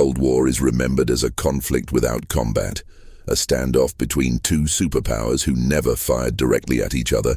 Cold War is remembered as a conflict without combat, a standoff between two superpowers who never fired directly at each other,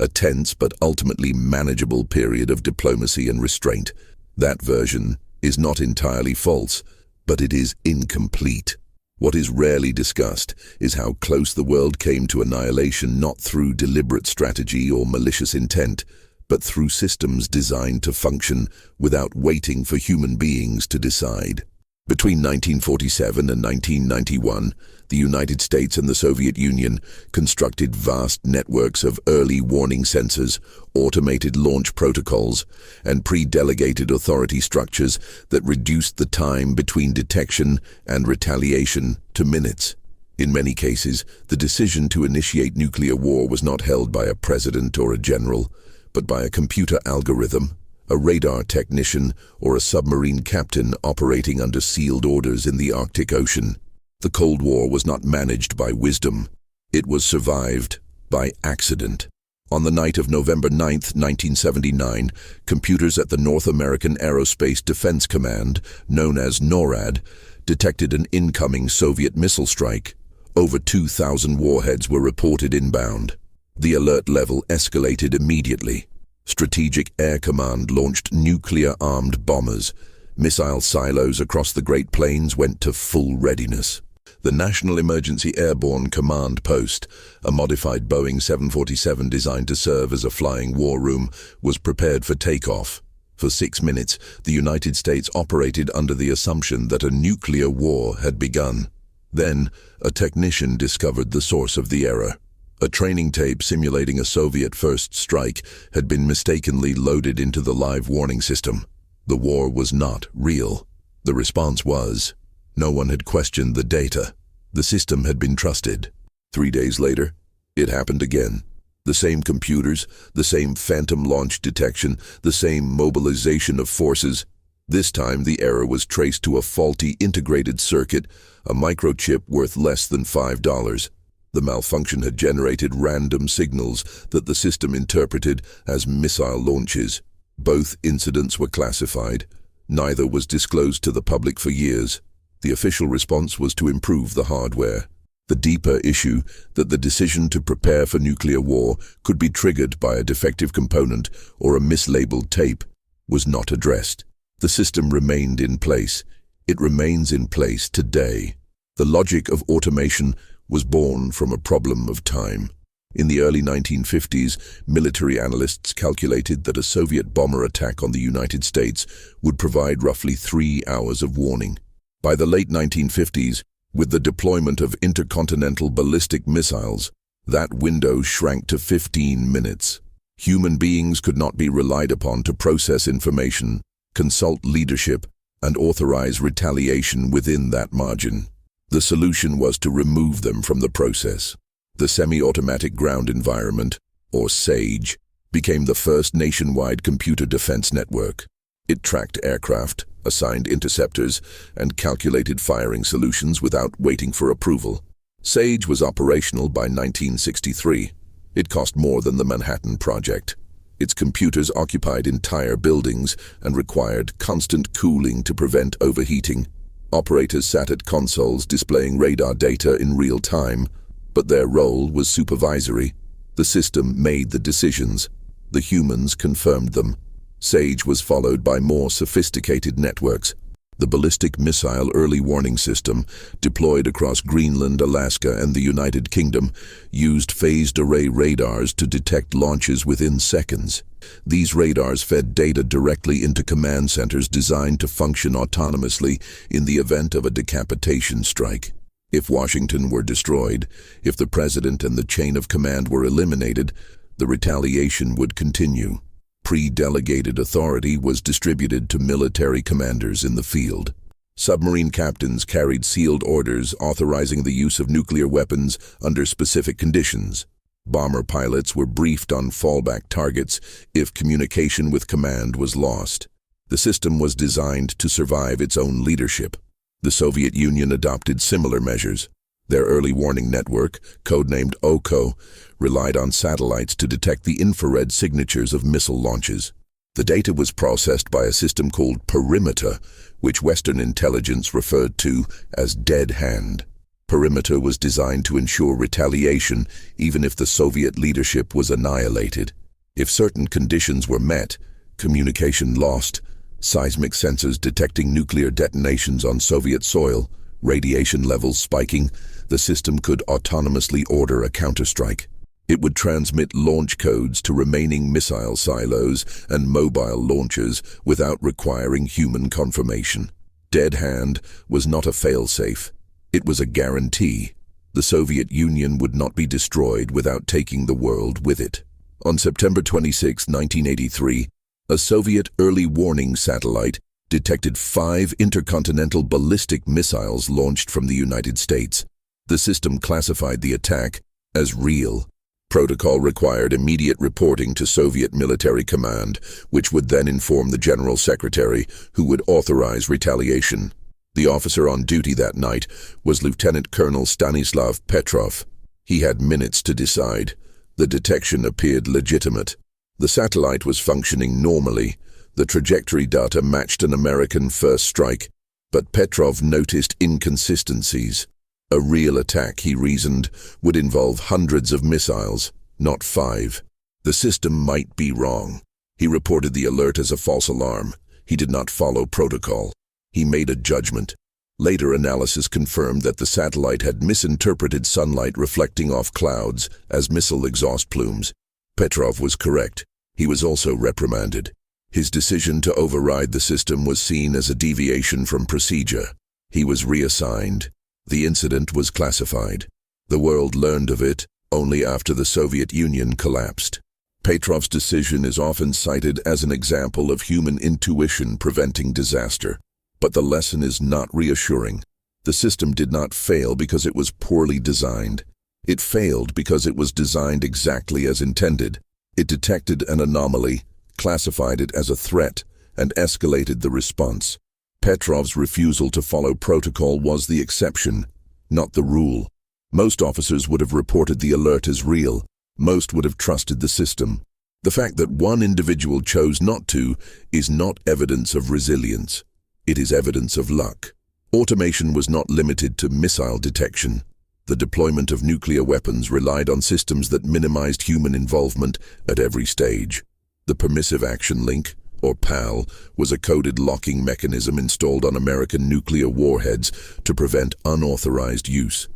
a tense but ultimately manageable period of diplomacy and restraint. That version is not entirely false, but it is incomplete. What is rarely discussed is how close the world came to annihilation, not through deliberate strategy or malicious intent, but through systems designed to function without waiting for human beings to decide. Between 1947 and 1991, the United States and the Soviet Union constructed vast networks of early warning sensors, automated launch protocols, and pre-delegated authority structures that reduced the time between detection and retaliation to minutes. In many cases, the decision to initiate nuclear war was not held by a president or a general, but by a computer algorithm, a radar technician, or a submarine captain operating under sealed orders in the Arctic Ocean. The Cold War was not managed by wisdom. It was survived by accident. On the night of November 9, 1979, computers at the North American Aerospace Defense Command, known as NORAD, detected an incoming Soviet missile strike. Over 2,000 warheads were reported inbound. The alert level escalated immediately. Strategic Air Command launched nuclear-armed bombers. Missile silos across the Great Plains went to full readiness. The National Emergency Airborne Command Post, a modified Boeing 747 designed to serve as a flying war room, was prepared for takeoff. For 6 minutes, the United States operated under the assumption that a nuclear war had begun. Then, a technician discovered the source of the error. A training tape simulating a Soviet first strike had been mistakenly loaded into the live warning system. The war was not real. The response was, no one had questioned the data. The system had been trusted. 3 days later, it happened again. The same computers, the same phantom launch detection, the same mobilization of forces. This time the error was traced to a faulty integrated circuit, a microchip worth less than $5. The malfunction had generated random signals that the system interpreted as missile launches. Both incidents were classified. Neither was disclosed to the public for years. The official response was to improve the hardware. The deeper issue, that the decision to prepare for nuclear war could be triggered by a defective component or a mislabeled tape, was not addressed. The system remained in place. It remains in place today. The logic of automation was born from a problem of time. In the early 1950s, military analysts calculated that a Soviet bomber attack on the United States would provide roughly 3 hours of warning. By the late 1950s, with the deployment of intercontinental ballistic missiles, that window shrank to 15 minutes. Human beings could not be relied upon to process information, consult leadership, and authorize retaliation within that margin. The solution was to remove them from the process. The Semi-Automatic Ground Environment, or SAGE, became the first nationwide computer defense network. It tracked aircraft, assigned interceptors, and calculated firing solutions without waiting for approval. SAGE was operational by 1963. It cost more than the Manhattan Project. Its computers occupied entire buildings and required constant cooling to prevent overheating. Operators sat at consoles displaying radar data in real time, but their role was supervisory. The system made the decisions. The humans confirmed them. SAGE was followed by more sophisticated networks. The Ballistic Missile Early Warning System, deployed across Greenland, Alaska, and the United Kingdom, used phased array radars to detect launches within seconds. These radars fed data directly into command centers designed to function autonomously in the event of a decapitation strike. If Washington were destroyed, if the president and the chain of command were eliminated, the retaliation would continue. Pre-delegated authority was distributed to military commanders in the field. Submarine captains carried sealed orders authorizing the use of nuclear weapons under specific conditions. Bomber pilots were briefed on fallback targets if communication with command was lost. The system was designed to survive its own leadership. The Soviet Union adopted similar measures. Their early warning network, codenamed OKO, relied on satellites to detect the infrared signatures of missile launches. The data was processed by a system called perimeter, which Western intelligence referred to as dead hand. Perimeter was designed to ensure retaliation even if the Soviet leadership was annihilated. If certain conditions were met, communication lost, seismic sensors detecting nuclear detonations on Soviet soil, radiation levels spiking, the system could autonomously order a counterstrike. It would transmit launch codes to remaining missile silos and mobile launchers without requiring human confirmation. Dead hand was not a fail-safe. It was a guarantee. The Soviet Union would not be destroyed without taking the world with it. On September 26, 1983, a Soviet early warning satellite detected 5 intercontinental ballistic missiles launched from the United States. The system classified the attack as real. Protocol required immediate reporting to Soviet military command, which would then inform the General Secretary, who would authorize retaliation. The officer on duty that night was Lieutenant Colonel Stanislav Petrov. He had minutes to decide. The detection appeared legitimate. The satellite was functioning normally. The trajectory data matched an American first strike, but Petrov noticed inconsistencies. A real attack, he reasoned, would involve hundreds of missiles, not 5. The system might be wrong. He reported the alert as a false alarm. He did not follow protocol. He made a judgment. Later analysis confirmed that the satellite had misinterpreted sunlight reflecting off clouds as missile exhaust plumes. Petrov was correct. He was also reprimanded. His decision to override the system was seen as a deviation from procedure. He was reassigned. The incident was classified. The world learned of it only after the Soviet Union collapsed. Petrov's decision is often cited as an example of human intuition preventing disaster. But the lesson is not reassuring. The system did not fail because it was poorly designed. It failed because it was designed exactly as intended. It detected an anomaly, classified it as a threat, and escalated the response. Petrov's refusal to follow protocol was the exception, not the rule. Most officers would have reported the alert as real. Most would have trusted the system. The fact that one individual chose not to is not evidence of resilience. It is evidence of luck. Automation was not limited to missile detection. The deployment of nuclear weapons relied on systems that minimized human involvement at every stage. The Permissive Action Link, or PAL, was a coded locking mechanism installed on American nuclear warheads to prevent unauthorized use.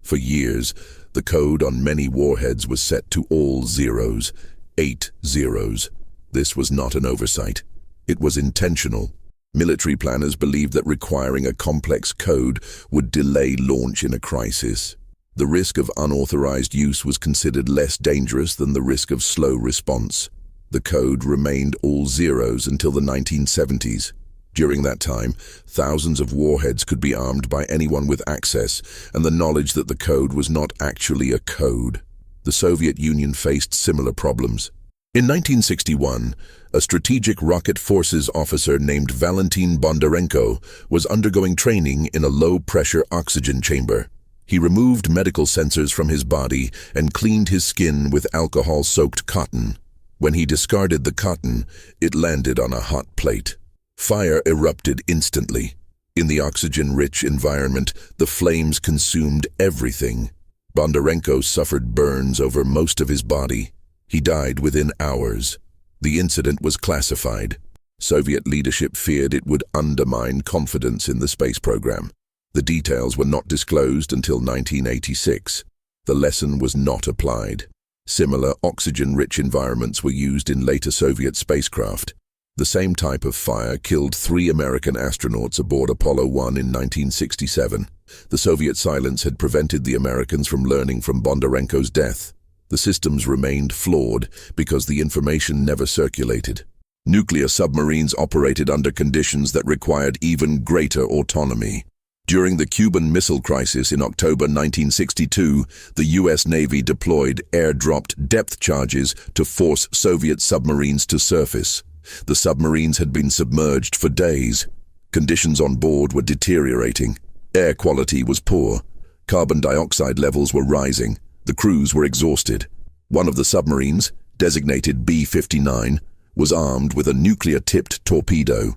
For years, the code on many warheads was set to all zeros, 8 zeros. This was not an oversight. It was intentional. Military planners believed that requiring a complex code would delay launch in a crisis. The risk of unauthorized use was considered less dangerous than the risk of slow response. The code remained all zeros until the 1970s. During that time, thousands of warheads could be armed by anyone with access, and the knowledge that the code was not actually a code. The Soviet Union faced similar problems. In 1961, a strategic rocket forces officer named Valentin Bondarenko was undergoing training in a low-pressure oxygen chamber. He removed medical sensors from his body and cleaned his skin with alcohol-soaked cotton. When he discarded the cotton, it landed on a hot plate. Fire erupted instantly. In the oxygen-rich environment, the flames consumed everything. Bondarenko suffered burns over most of his body. He died within hours. The incident was classified. Soviet leadership feared it would undermine confidence in the space program. The details were not disclosed until 1986. The lesson was not applied. Similar oxygen-rich environments were used in later Soviet spacecraft. The same type of fire killed 3 American astronauts aboard Apollo 1 in 1967. The Soviet silence had prevented the Americans from learning from Bondarenko's death. The systems remained flawed because the information never circulated. Nuclear submarines operated under conditions that required even greater autonomy. During the Cuban Missile Crisis in October 1962, the U.S. Navy deployed air-dropped depth charges to force Soviet submarines to surface. The submarines had been submerged for days. Conditions on board were deteriorating. Air quality was poor. Carbon dioxide levels were rising. The crews were exhausted. One of the submarines, designated B-59, was armed with a nuclear-tipped torpedo.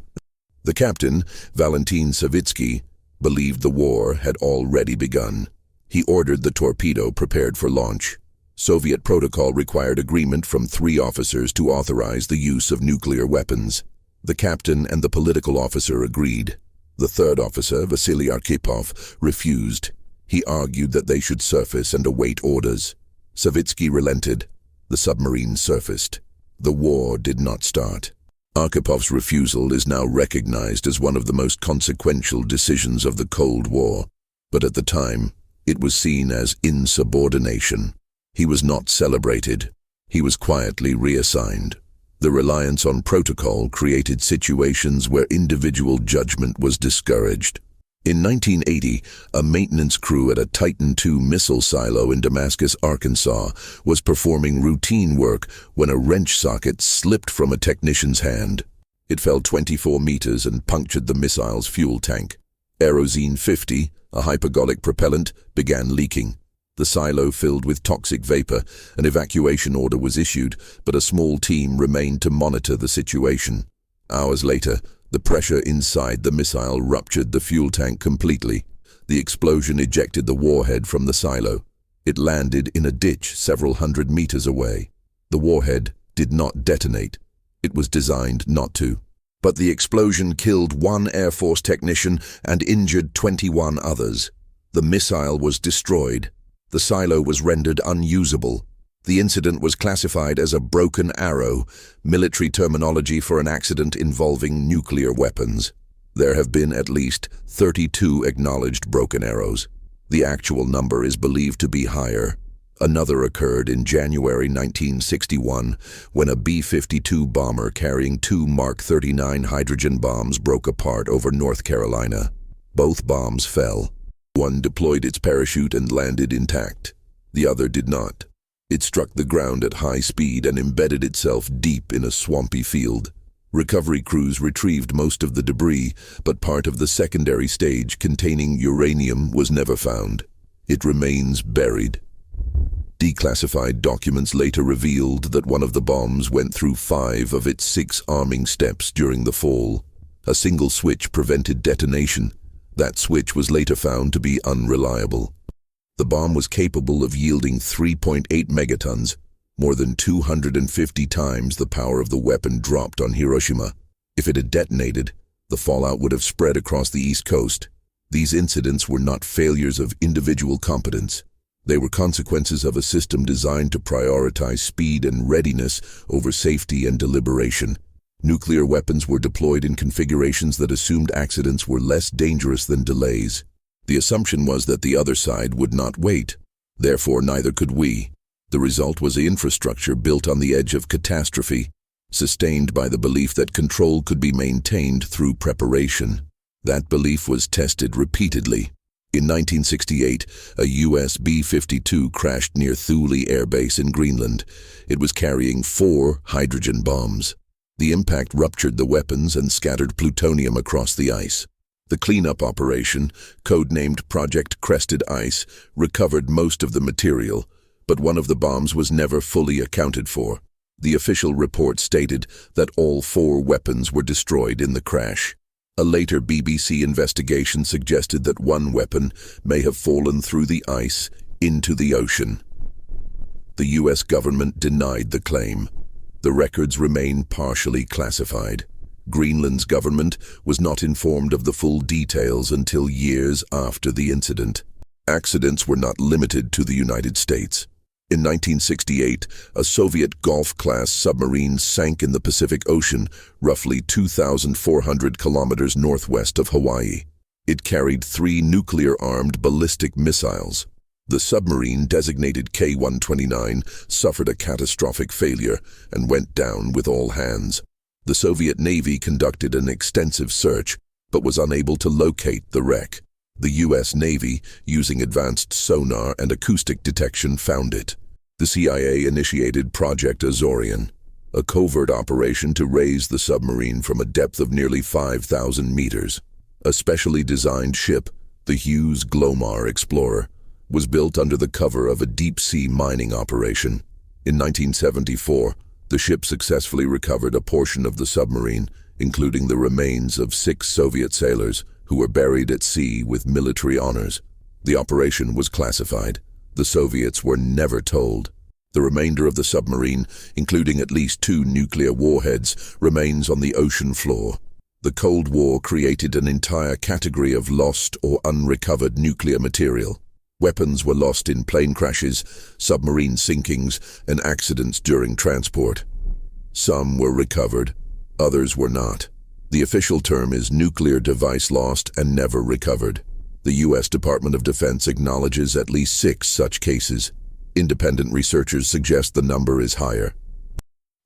The captain, Valentin Savitsky, believed the war had already begun. He ordered the torpedo prepared for launch. Soviet protocol required agreement from 3 officers to authorize the use of nuclear weapons. The captain and the political officer agreed. The 3rd officer, Vasily Arkhipov, refused. He argued that they should surface and await orders. Savitsky relented. The submarine surfaced. The war did not start. Arkhipov's refusal is now recognized as one of the most consequential decisions of the Cold War, but at the time, it was seen as insubordination. He was not celebrated. He was quietly reassigned. The reliance on protocol created situations where individual judgment was discouraged. In 1980, a maintenance crew at a Titan II missile silo in Damascus, Arkansas, was performing routine work when a wrench socket slipped from a technician's hand. It fell 24 meters and punctured the missile's fuel tank. Aerozine 50, a hypergolic propellant, began leaking. The silo filled with toxic vapor. An evacuation order was issued, but a small team remained to monitor the situation. Hours later, the pressure inside the missile ruptured the fuel tank completely. The explosion ejected the warhead from the silo. It landed in a ditch several hundred meters away. The warhead did not detonate. It was designed not to. But the explosion killed 1 Air Force technician and injured 21 others. The missile was destroyed. The silo was rendered unusable. The incident was classified as a broken arrow, military terminology for an accident involving nuclear weapons. There have been at least 32 acknowledged broken arrows. The actual number is believed to be higher. Another occurred in January 1961 when a B-52 bomber carrying 2 Mark 39 hydrogen bombs broke apart over North Carolina. Both bombs fell. One deployed its parachute and landed intact. The other did not. It struck the ground at high speed and embedded itself deep in a swampy field. Recovery crews retrieved most of the debris, but part of the secondary stage containing uranium was never found. It remains buried. Declassified documents later revealed that one of the bombs went through 5 of its 6 arming steps during the fall. A single switch prevented detonation. That switch was later found to be unreliable. The bomb was capable of yielding 3.8 megatons, more than 250 times the power of the weapon dropped on Hiroshima. If it had detonated, the fallout would have spread across the East Coast. These incidents were not failures of individual competence. They were consequences of a system designed to prioritize speed and readiness over safety and deliberation. Nuclear weapons were deployed in configurations that assumed accidents were less dangerous than delays. The assumption was that the other side would not wait. Therefore, neither could we. The result was an infrastructure built on the edge of catastrophe, sustained by the belief that control could be maintained through preparation. That belief was tested repeatedly. In 1968, a U.S. B-52 crashed near Thule Air Base in Greenland. It was carrying 4 hydrogen bombs. The impact ruptured the weapons and scattered plutonium across the ice. The cleanup operation, codenamed Project Crested Ice, recovered most of the material, but one of the bombs was never fully accounted for. The official report stated that all 4 weapons were destroyed in the crash. A later BBC investigation suggested that one weapon may have fallen through the ice into the ocean. The U.S. government denied the claim. The records remain partially classified. Greenland's government was not informed of the full details until years after the incident. Accidents were not limited to the United States. In 1968, a Soviet Golf-class submarine sank in the Pacific Ocean, roughly 2,400 kilometers northwest of Hawaii. It carried 3 nuclear-armed ballistic missiles. The submarine, designated K-129, suffered a catastrophic failure and went down with all hands. The Soviet Navy conducted an extensive search, but was unable to locate the wreck. The U.S. Navy, using advanced sonar and acoustic detection, found it. The CIA initiated Project Azorian, a covert operation to raise the submarine from a depth of nearly 5,000 meters. A specially designed ship, the Hughes Glomar Explorer, was built under the cover of a deep-sea mining operation. In 1974, The ship successfully recovered a portion of the submarine, including the remains of 6 Soviet sailors who were buried at sea with military honors. The operation was classified. The Soviets were never told. The remainder of the submarine, including at least 2 nuclear warheads, remains on the ocean floor. The Cold War created an entire category of lost or unrecovered nuclear material. Weapons were lost in plane crashes, submarine sinkings, and accidents during transport. Some were recovered, others were not. The official term is nuclear device lost and never recovered. The U.S. Department of Defense acknowledges at least 6 such cases. Independent researchers suggest the number is higher.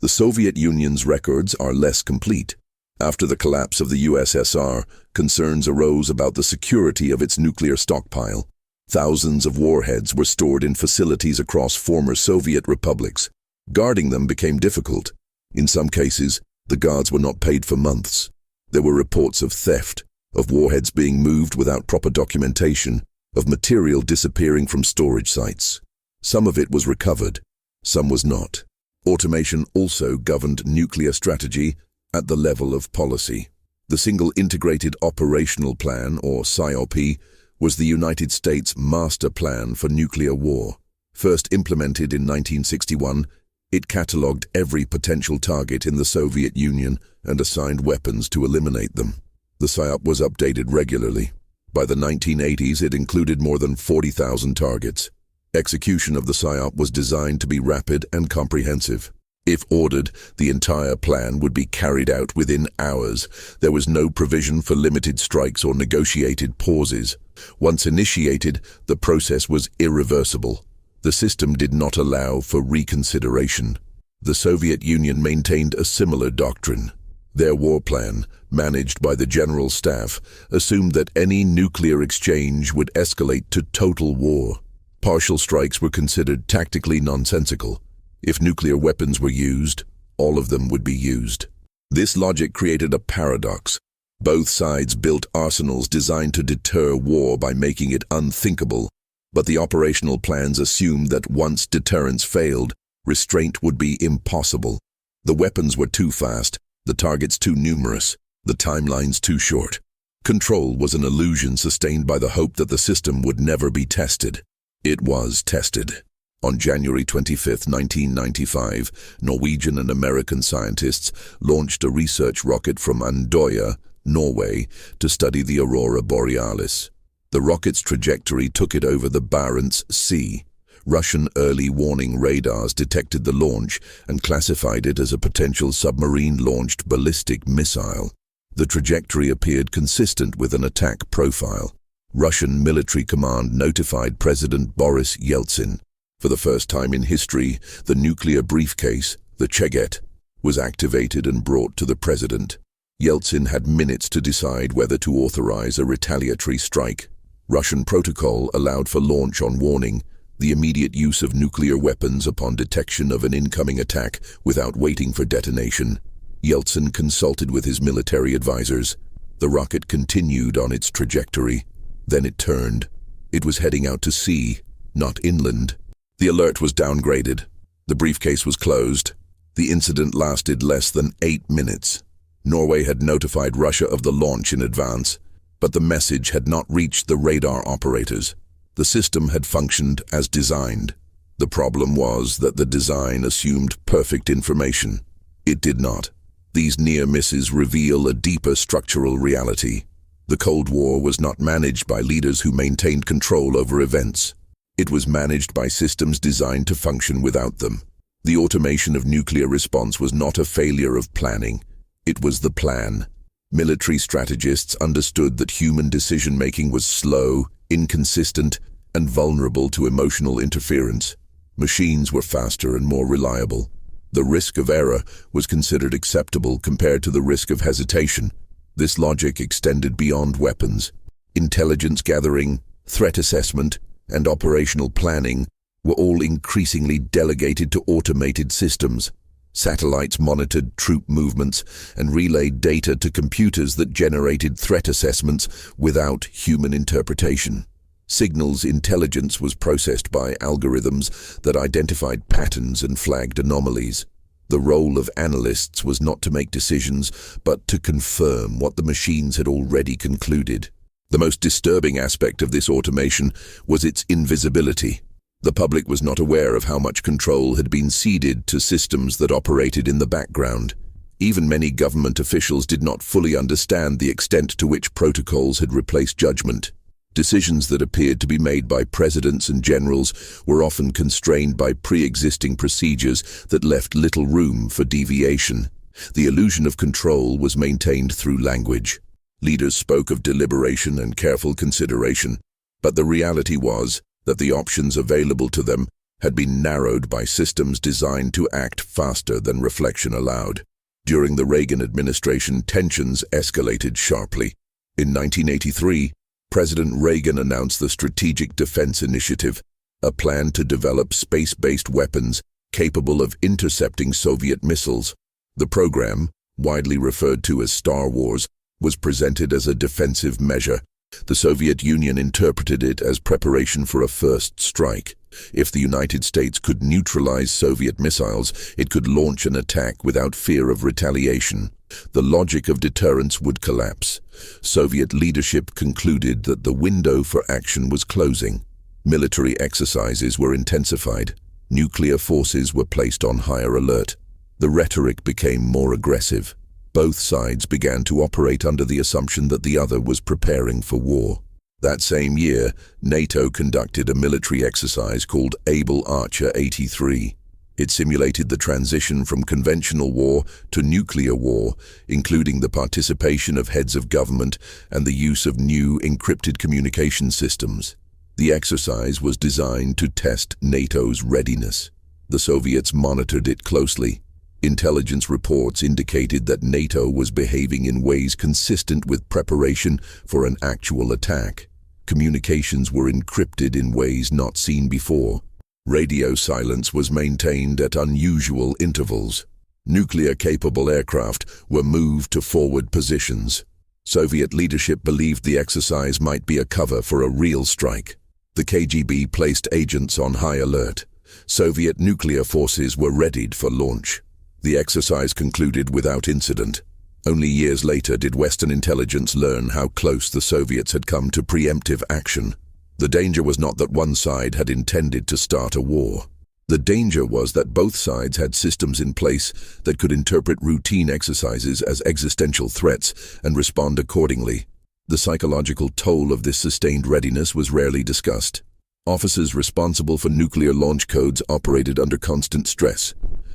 The Soviet Union's records are less complete. After the collapse of the USSR, concerns arose about the security of its nuclear stockpile. Thousands of warheads were stored in facilities across former Soviet republics. Guarding them became difficult. In some cases, the guards were not paid for months. There were reports of theft, of warheads being moved without proper documentation, of material disappearing from storage sites. Some of it was recovered, some was not. Automation also governed nuclear strategy at the level of policy. The Single Integrated Operational Plan, or SIOP, was the United States Master Plan for Nuclear War. First implemented in 1961, it catalogued every potential target in the Soviet Union and assigned weapons to eliminate them. The SIOP was updated regularly. By the 1980s, it included more than 40,000 targets. Execution of the SIOP was designed to be rapid and comprehensive. If ordered, the entire plan would be carried out within hours. There was no provision for limited strikes or negotiated pauses. Once initiated, the process was irreversible. The system did not allow for reconsideration. The Soviet Union maintained a similar doctrine. Their war plan, managed by the General Staff, assumed that any nuclear exchange would escalate to total war. Partial strikes were considered tactically nonsensical. If nuclear weapons were used, all of them would be used. This logic created a paradox. Both sides built arsenals designed to deter war by making it unthinkable, but the operational plans assumed that once deterrence failed, restraint would be impossible. The weapons were too fast, the targets too numerous, the timelines too short. Control was an illusion sustained by the hope that the system would never be tested. It was tested. On January 25, 1995, Norwegian and American scientists launched a research rocket from Andøya, Norway, to study the aurora borealis. The rocket's trajectory took it over the Barents Sea. Russian early warning radars detected the launch and classified it as a potential submarine-launched ballistic missile. The trajectory appeared consistent with an attack profile. Russian military command notified President Boris Yeltsin. For the first time in history, the nuclear briefcase, the Cheget, was activated and brought to the president. Yeltsin had minutes to decide whether to authorize a retaliatory strike. Russian protocol allowed for launch on warning, the immediate use of nuclear weapons upon detection of an incoming attack without waiting for detonation. Yeltsin consulted with his military advisors. The rocket continued on its trajectory. Then it turned. It was heading out to sea, not inland. The alert was downgraded. The briefcase was closed. The incident lasted less than 8 minutes. Norway had notified Russia of the launch in advance, but the message had not reached the radar operators. The system had functioned as designed. The problem was that the design assumed perfect information. It did not. These near misses reveal a deeper structural reality. The Cold War was not managed by leaders who maintained control over events. It was managed by systems designed to function without them. The automation of nuclear response was not a failure of planning. It was the plan. Military strategists understood that human decision-making was slow, inconsistent, and vulnerable to emotional interference. Machines were faster and more reliable. The risk of error was considered acceptable compared to the risk of hesitation. This logic extended beyond weapons. Intelligence gathering, threat assessment, and operational planning were all increasingly delegated to automated systems. Satellites monitored troop movements and relayed data to computers that generated threat assessments without human interpretation. Signals intelligence was processed by algorithms that identified patterns and flagged anomalies. The role of analysts was not to make decisions, but to confirm what the machines had already concluded. The most disturbing aspect of this automation was its invisibility. The public was not aware of how much control had been ceded to systems that operated in the background. Even many government officials did not fully understand the extent to which protocols had replaced judgment. Decisions that appeared to be made by presidents and generals were often constrained by pre-existing procedures that left little room for deviation. The illusion of control was maintained through language. Leaders spoke of deliberation and careful consideration, but the reality was that the options available to them had been narrowed by systems designed to act faster than reflection allowed. During the Reagan administration, tensions escalated sharply. In 1983, President Reagan announced the Strategic Defense Initiative, a plan to develop space-based weapons capable of intercepting Soviet missiles. The program, widely referred to as Star Wars, was presented as a defensive measure. The Soviet Union interpreted it as preparation for a first strike. If the United States could neutralize Soviet missiles, it could launch an attack without fear of retaliation. The logic of deterrence would collapse. Soviet leadership concluded that the window for action was closing. Military exercises were intensified. Nuclear forces were placed on higher alert. The rhetoric became more aggressive. Both sides began to operate under the assumption that the other was preparing for war. That same year, NATO conducted a military exercise called Able Archer 83. It simulated the transition from conventional war to nuclear war, including the participation of heads of government and the use of new encrypted communication systems. The exercise was designed to test NATO's readiness. The Soviets monitored it closely. Intelligence reports indicated that NATO was behaving in ways consistent with preparation for an actual attack. Communications were encrypted in ways not seen before. Radio silence was maintained at unusual intervals. Nuclear-capable aircraft were moved to forward positions. Soviet leadership believed the exercise might be a cover for a real strike. The KGB placed agents on high alert. Soviet nuclear forces were readied for launch. The exercise concluded without incident. Only years later did Western intelligence learn how close the Soviets had come to preemptive action. The danger was not that one side had intended to start a war. The danger was that both sides had systems in place that could interpret routine exercises as existential threats and respond accordingly. The psychological toll of this sustained readiness was rarely discussed. Officers responsible for nuclear launch codes operated under constant stress.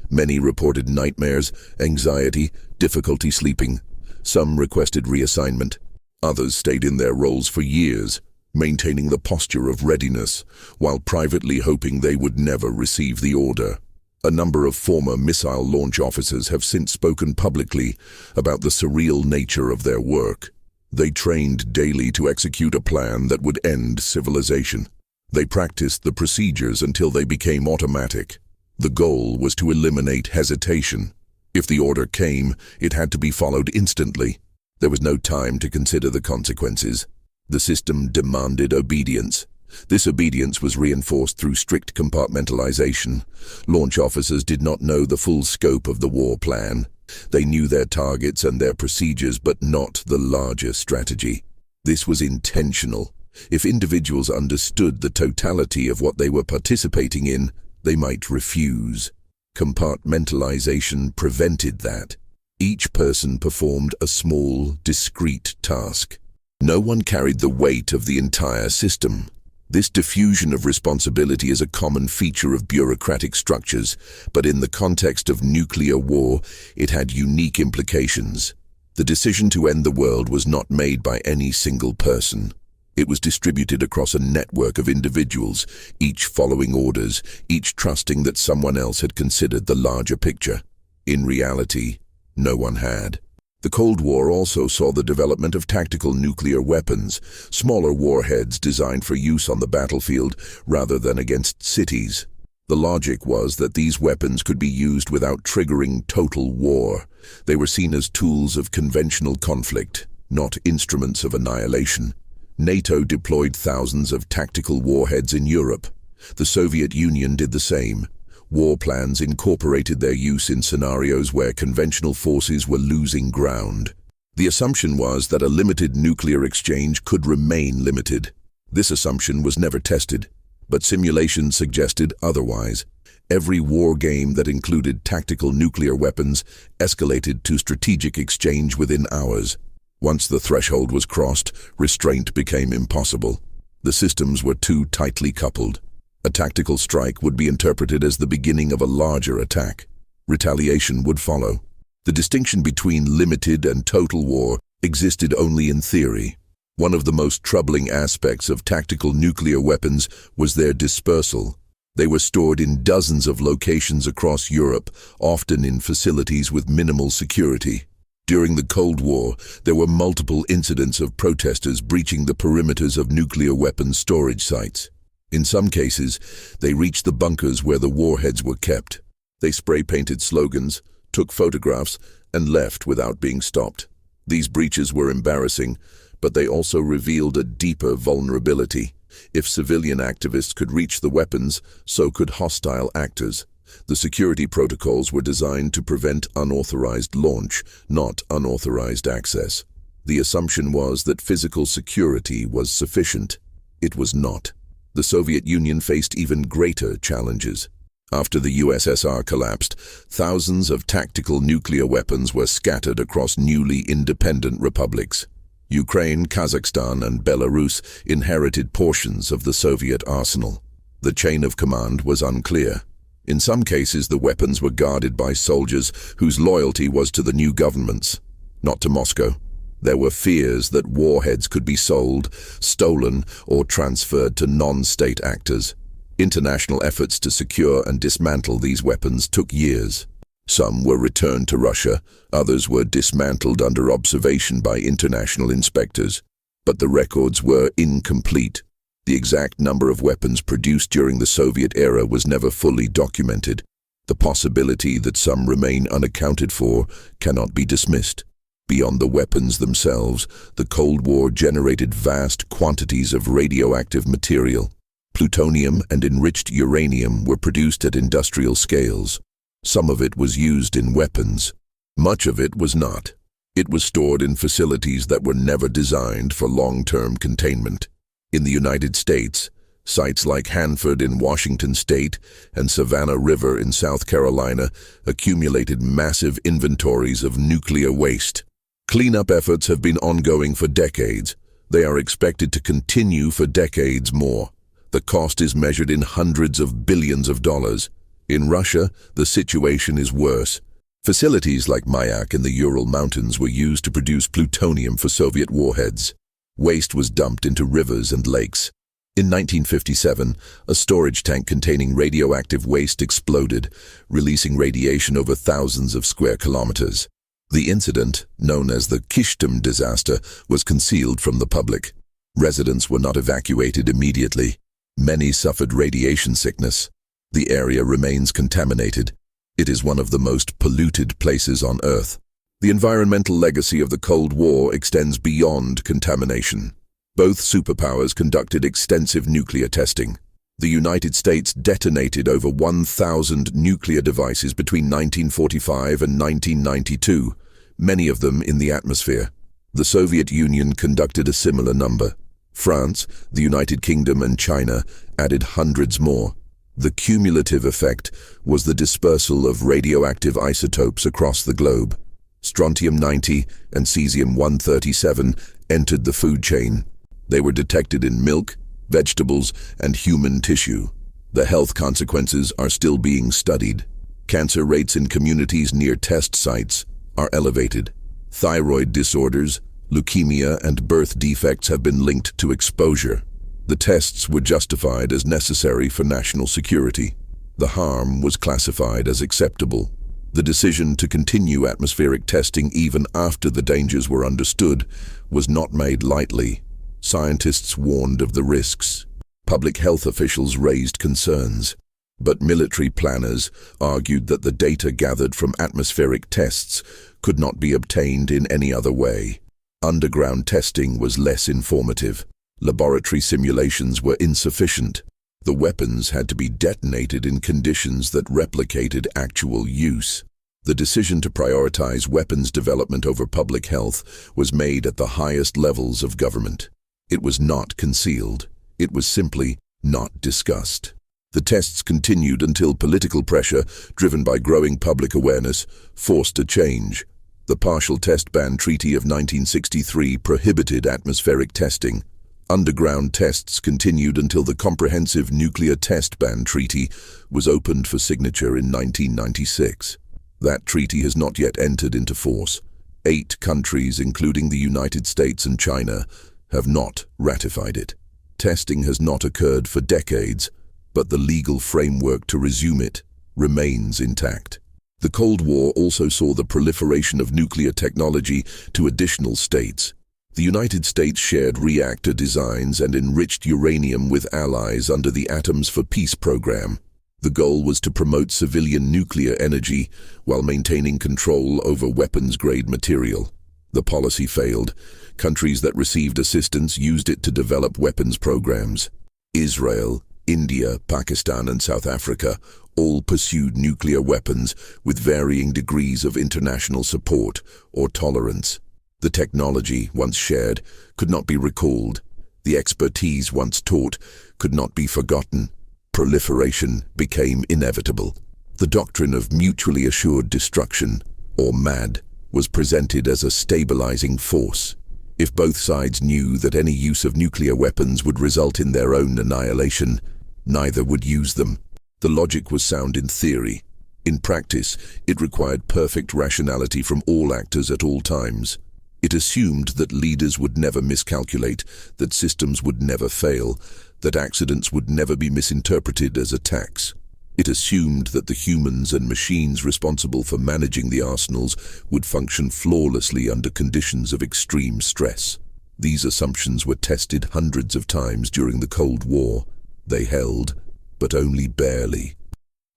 Many reported nightmares, anxiety, difficulty sleeping. Some requested reassignment. Others stayed in their roles for years, maintaining the posture of readiness, while privately hoping they would never receive the order. A number of former missile launch officers have since spoken publicly about the surreal nature of their work. They trained daily to execute a plan that would end civilization. They practiced the procedures until they became automatic. The goal was to eliminate hesitation. If the order came, it had to be followed instantly. There was no time to consider the consequences. The system demanded obedience. This obedience was reinforced through strict compartmentalization. Launch officers did not know the full scope of the war plan. They knew their targets and their procedures, but not the larger strategy. This was intentional. If individuals understood the totality of what they were participating in, they might refuse. Compartmentalization prevented that. Each person performed a small, discrete task. No one carried the weight of the entire system. This diffusion of responsibility is a common feature of bureaucratic structures, but in the context of nuclear war, it had unique implications. The decision to end the world was not made by any single person. It was distributed across a network of individuals, each following orders, each trusting that someone else had considered the larger picture. In reality, no one had. The Cold War also saw the development of tactical nuclear weapons, smaller warheads designed for use on the battlefield rather than against cities. The logic was that these weapons could be used without triggering total war. They were seen as tools of conventional conflict, not instruments of annihilation. NATO deployed thousands of tactical warheads in Europe. The Soviet Union did the same. War plans incorporated their use in scenarios where conventional forces were losing ground. The assumption was that a limited nuclear exchange could remain limited. This assumption was never tested, but simulations suggested otherwise. Every war game that included tactical nuclear weapons escalated to strategic exchange within hours. Once the threshold was crossed, restraint became impossible. The systems were too tightly coupled. A tactical strike would be interpreted as the beginning of a larger attack. Retaliation would follow. The distinction between limited and total war existed only in theory. One of the most troubling aspects of tactical nuclear weapons was their dispersal. They were stored in dozens of locations across Europe, often in facilities with minimal security. During the Cold War, there were multiple incidents of protesters breaching the perimeters of nuclear weapons storage sites. In some cases, they reached the bunkers where the warheads were kept. They spray-painted slogans, took photographs, and left without being stopped. These breaches were embarrassing, but they also revealed a deeper vulnerability. If civilian activists could reach the weapons, so could hostile actors. The security protocols were designed to prevent unauthorized launch, not unauthorized access. The assumption was that physical security was sufficient. It was not. The Soviet Union faced even greater challenges. After the USSR collapsed, thousands of tactical nuclear weapons were scattered across newly independent republics. Ukraine, Kazakhstan, and Belarus inherited portions of the Soviet arsenal. The chain of command was unclear. In some cases, the weapons were guarded by soldiers whose loyalty was to the new governments, not to Moscow. There were fears that warheads could be sold, stolen, or transferred to non-state actors. International efforts to secure and dismantle these weapons took years. Some were returned to Russia, others were dismantled under observation by international inspectors. But the records were incomplete. The exact number of weapons produced during the Soviet era was never fully documented. The possibility that some remain unaccounted for cannot be dismissed. Beyond the weapons themselves, the Cold War generated vast quantities of radioactive material. Plutonium and enriched uranium were produced at industrial scales. Some of it was used in weapons. Much of it was not. It was stored in facilities that were never designed for long-term containment. In the United States, sites like Hanford in Washington State and Savannah River in South Carolina accumulated massive inventories of nuclear waste. Cleanup efforts have been ongoing for decades. They are expected to continue for decades more. The cost is measured in hundreds of billions of dollars. In Russia, the situation is worse. Facilities like Mayak in the Ural Mountains were used to produce plutonium for Soviet warheads. Waste was dumped into rivers and lakes. In 1957, a storage tank containing radioactive waste exploded, releasing radiation over thousands of square kilometers. The incident, known as the Kishtim disaster, was concealed from the public. Residents were not evacuated immediately. Many suffered radiation sickness. The area remains contaminated. It is one of the most polluted places on Earth. The environmental legacy of the Cold War extends beyond contamination. Both superpowers conducted extensive nuclear testing. The United States detonated over 1,000 nuclear devices between 1945 and 1992, many of them in the atmosphere. The Soviet Union conducted a similar number. France, the United Kingdom, and China added hundreds more. The cumulative effect was the dispersal of radioactive isotopes across the globe. Strontium-90 and cesium-137 entered the food chain. They were detected in milk, vegetables, and human tissue. The health consequences are still being studied. Cancer rates in communities near test sites are elevated. Thyroid disorders, leukemia, and birth defects have been linked to exposure. The tests were justified as necessary for national security. The harm was classified as acceptable. The decision to continue atmospheric testing even after the dangers were understood was not made lightly. Scientists warned of the risks. Public health officials raised concerns. But military planners argued that the data gathered from atmospheric tests could not be obtained in any other way. Underground testing was less informative. Laboratory simulations were insufficient. The weapons had to be detonated in conditions that replicated actual use. The decision to prioritize weapons development over public health was made at the highest levels of government. It was not concealed. It was simply not discussed. The tests continued until political pressure, driven by growing public awareness, forced a change. The Partial Test Ban Treaty of 1963 prohibited atmospheric testing. Underground tests continued until the Comprehensive Nuclear Test Ban Treaty was opened for signature in 1996. That treaty has not yet entered into force. 8 countries, including the United States and China, have not ratified it. Testing has not occurred for decades, but the legal framework to resume it remains intact. The Cold War also saw the proliferation of nuclear technology to additional states. The United States shared reactor designs and enriched uranium with allies under the Atoms for Peace program. The goal was to promote civilian nuclear energy while maintaining control over weapons-grade material. The policy failed. Countries that received assistance used it to develop weapons programs. Israel, India, Pakistan, and South Africa all pursued nuclear weapons with varying degrees of international support or tolerance. The technology, once shared, could not be recalled. The expertise, once taught, could not be forgotten. Proliferation became inevitable. The doctrine of mutually assured destruction, or MAD, was presented as a stabilizing force. If both sides knew that any use of nuclear weapons would result in their own annihilation, neither would use them. The logic was sound in theory. In practice, it required perfect rationality from all actors at all times. It assumed that leaders would never miscalculate, that systems would never fail, that accidents would never be misinterpreted as attacks. It assumed that the humans and machines responsible for managing the arsenals would function flawlessly under conditions of extreme stress. These assumptions were tested hundreds of times during the Cold War. They held, but only barely.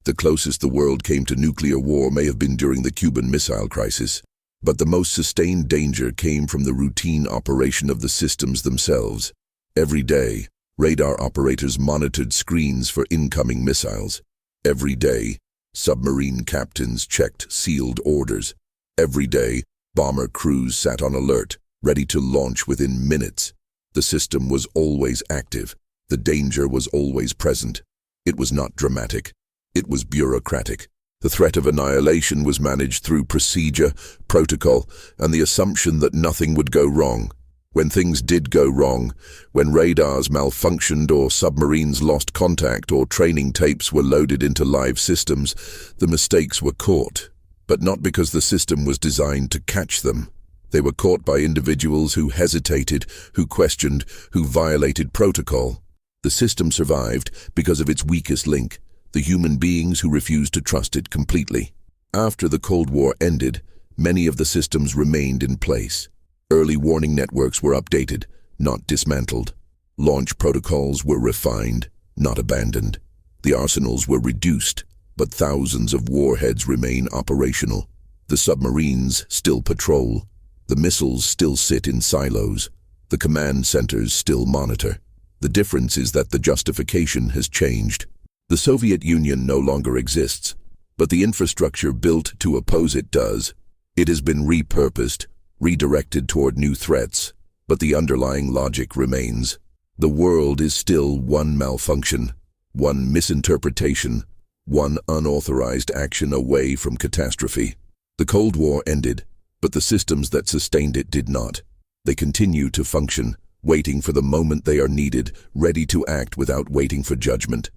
The closest the world came to nuclear war may have been during the Cuban Missile Crisis, but the most sustained danger came from the routine operation of the systems themselves. Every day, radar operators monitored screens for incoming missiles. Every day, submarine captains checked sealed orders. Every day, bomber crews sat on alert, ready to launch within minutes. The system was always active. The danger was always present. It was not dramatic. It was bureaucratic. The threat of annihilation was managed through procedure, protocol, and the assumption that nothing would go wrong. When things did go wrong, when radars malfunctioned or submarines lost contact or training tapes were loaded into live systems, the mistakes were caught. But not because the system was designed to catch them. They were caught by individuals who hesitated, who questioned, who violated protocol. The system survived because of its weakest link, the human beings who refused to trust it completely. After the Cold War ended, many of the systems remained in place. Early warning networks were updated, not dismantled. Launch protocols were refined, not abandoned. The arsenals were reduced, but thousands of warheads remain operational. The submarines still patrol. The missiles still sit in silos. The command centers still monitor. The difference is that the justification has changed. The Soviet Union no longer exists, but the infrastructure built to oppose it does. It has been repurposed, redirected toward new threats, but the underlying logic remains. The world is still one malfunction, one misinterpretation, one unauthorized action away from catastrophe. The Cold War ended, but the systems that sustained it did not. They continue to function, waiting for the moment they are needed, ready to act without waiting for judgment.